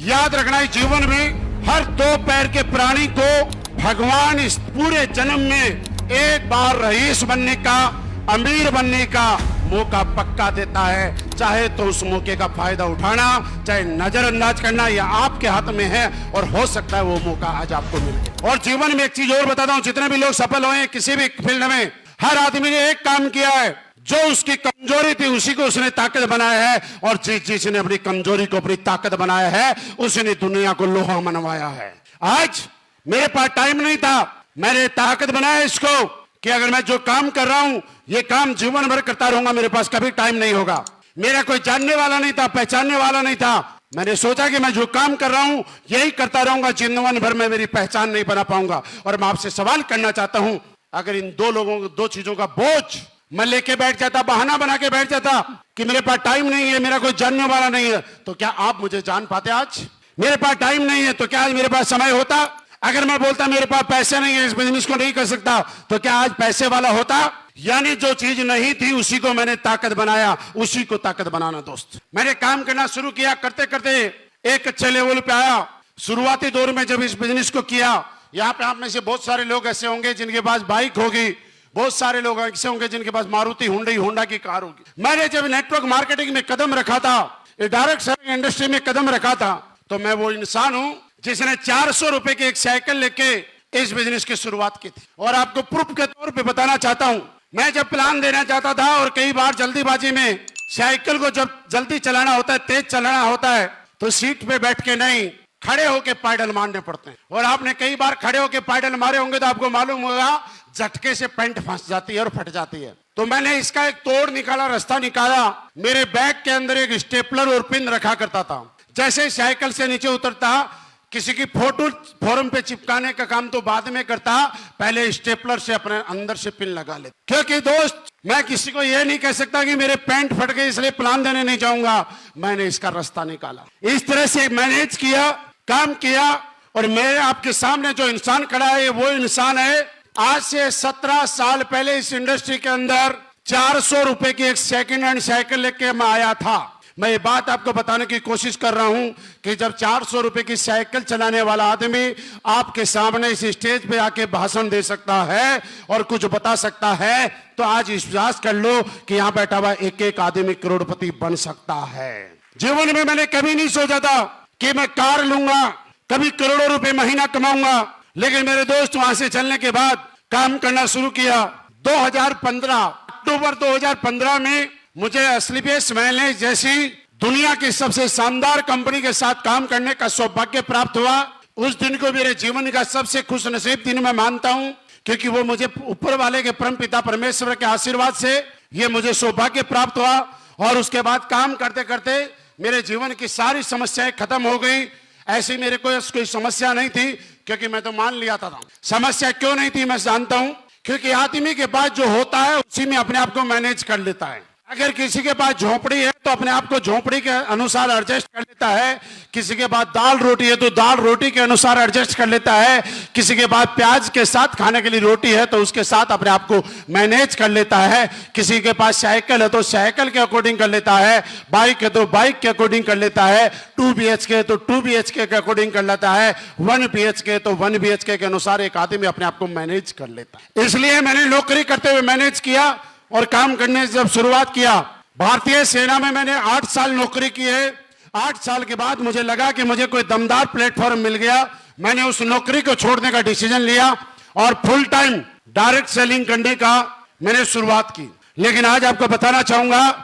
याद रखना है, जीवन में हर दो पैर के प्राणी को भगवान इस पूरे जन्म में एक बार रईस बनने का, अमीर बनने का मौका पक्का देता है। चाहे तो उस मौके का फायदा उठाना, चाहे नजरअंदाज करना, यह आपके हाथ में है और हो सकता है वो मौका आज आपको मिल जाए। और जीवन में एक चीज और बताता हूं, जितने भी लोग सफल हुए किसी भी फील्ड में, हर आदमी ने एक काम किया है, जो उसकी कमजोरी थी उसी को उसने ताकत बनाया है, और जिसने अपनी कमजोरी को अपनी ताकत बनाया है उसने दुनिया को लोहा मनवाया है। आज मेरे पास टाइम नहीं था, मैंने ताकत बनाया इसको कि अगर मैं जो काम कर रहा हूं ये काम जीवन भर करता रहूंगा, मेरे पास कभी टाइम नहीं होगा। मेरा कोई जानने वाला नहीं था, पहचानने वाला नहीं था। मैंने सोचा कि मैं जो काम कर रहा हूं यही करता रहूंगा, जीवन भर में मेरी पहचान नहीं बना पाऊंगा। और मैं आपसे सवाल करना चाहता हूं, अगर इन दो लोगों को, दो चीजों का बोझ मैं लेके बैठ जाता, बहाना बना के बैठ जाता कि मेरे पास टाइम नहीं है, मेरा कोई जानने वाला नहीं है, तो क्या आप मुझे जान पाते? आज मेरे पास टाइम नहीं है तो क्या आज मेरे पास समय होता? अगर मैं बोलता मेरे पास पैसे नहीं है, इस बिजनेस को नहीं कर सकता, तो क्या आज पैसे वाला होता? यानी जो चीज नहीं थी उसी को मैंने ताकत बनाया, उसी को ताकत बनाना। दोस्त, मैंने काम करना शुरू किया, करते करते एक अच्छे लेवल पे आया। शुरुआती दौर में जब इस बिजनेस को किया, यहाँ पे आप में से बहुत सारे लोग ऐसे होंगे जिनके पास बाइक होगी, बहुत सारे लोग ऐसे होंगे जिनके पास मारुति हुंडई होंडा की कार होगी। मैंने जब नेटवर्क मार्केटिंग में कदम रखा था, डायरेक्ट सेलिंग इंडस्ट्री में कदम रखा था, तो मैं वो इंसान हूं जिसने 400 रुपए की एक साइकिल लेके इस बिजनेस की शुरुआत की थी। और आपको प्रूफ के तौर पे बताना चाहता हूं, मैं जब प्लान देना चाहता था और कई बार जल्दीबाजी में साइकिल को जब जल्दी चलाना होता है, तेज चलाना होता है, तो सीट पे बैठ के नहीं, खड़े होके पैडल मारने पड़ते हैं। और आपने कई बार खड़े होके पैडल मारे होंगे तो आपको मालूम होगा झटके से पैंट फंस जाती है और फट जाती है। तो मैंने इसका एक तोड़ निकाला, रास्ता निकाला। मेरे बैग के अंदर एक स्टेपलर और पिन रखा करता था। जैसे साइकिल से नीचे उतरता, किसी की फोटो फॉर्म पे चिपकाने का काम तो बाद में करता, पहले स्टेपलर से अपने अंदर से पिन लगा ले। क्योंकि दोस्त, मैं किसी को यह नहीं कह सकता कि मेरे पैंट फट गए इसलिए प्लान देने नहीं जाऊंगा। मैंने इसका रास्ता निकाला, इस तरह से मैनेज किया, काम किया। और मेरे आपके सामने जो इंसान खड़ा है वो इंसान है, आज से 17 साल पहले इस इंडस्ट्री के अंदर 400 रुपए की एक सेकेंड हैंड साइकिल लेके मैं आया था। मैं ये बात आपको बताने की कोशिश कर रहा हूं कि जब 400 रुपए की साइकिल चलाने वाला आदमी आपके सामने इस स्टेज पे आके भाषण दे सकता है और कुछ बता सकता है, तो आज विश्वास कर लो कि यहां बैठा हुआ एक एक आदमी करोड़पति बन सकता है। जीवन में मैंने कभी नहीं सोचा था कि मैं कार लूंगा, कभी करोड़ों रुपए महीना कमाऊंगा। लेकिन मेरे दोस्त, वहां से चलने के बाद काम करना शुरू किया। 2015 अक्टूबर 2015 में मुझे एसलीपीएस मैनेज जैसी दुनिया की सबसे शानदार कंपनी के साथ काम करने का सौभाग्य प्राप्त हुआ। उस दिन को मेरे जीवन का सबसे खुशनसीब दिन मैं मानता हूं, क्योंकि वो मुझे ऊपर वाले के परम पिता परमेश्वर के आशीर्वाद से ये मुझे सौभाग्य प्राप्त हुआ। और उसके बाद काम करते करते मेरे जीवन की सारी समस्याएं खत्म हो गई। ऐसी मेरे को कोई समस्या नहीं थी, क्योंकि मैं तो मान लिया था। समस्या क्यों नहीं थी मैं जानता हूं, क्योंकि आदमी के पास जो होता है उसी में अपने आप को मैनेज कर लेता है। अगर किसी के पास झोपड़ी है तो अपने आप को झोपड़ी के अनुसार एडजस्ट कर लेता है, किसी के पास दाल रोटी है तो दाल रोटी के अनुसार एडजस्ट कर लेता है, किसी के पास प्याज के साथ खाने के लिए रोटी है तो उसके साथ अपने आप को मैनेज कर लेता है, किसी के पास साइकिल है तो साइकिल के अकॉर्डिंग कर लेता है, बाइक है तो बाइक के अकॉर्डिंग कर लेता है, 2 BHK है तो 2 BHK के अकॉर्डिंग कर लेता है, 1 BHK है तो 1 BHK के अनुसार एक आदमी अपने आप को मैनेज कर लेता है। इसलिए मैंने नौकरी करते हुए मैनेज किया और काम करने जब शुरुआत किया। भारतीय सेना में मैंने 8 साल नौकरी की है। 8 साल के बाद मुझे लगा कि मुझे कोई दमदार प्लेटफॉर्म मिल गया। मैंने उस नौकरी को छोड़ने का डिसीजन लिया और फुल टाइम डायरेक्ट सेलिंग करने का मैंने शुरुआत की। लेकिन आज आपको बताना चाहूंगा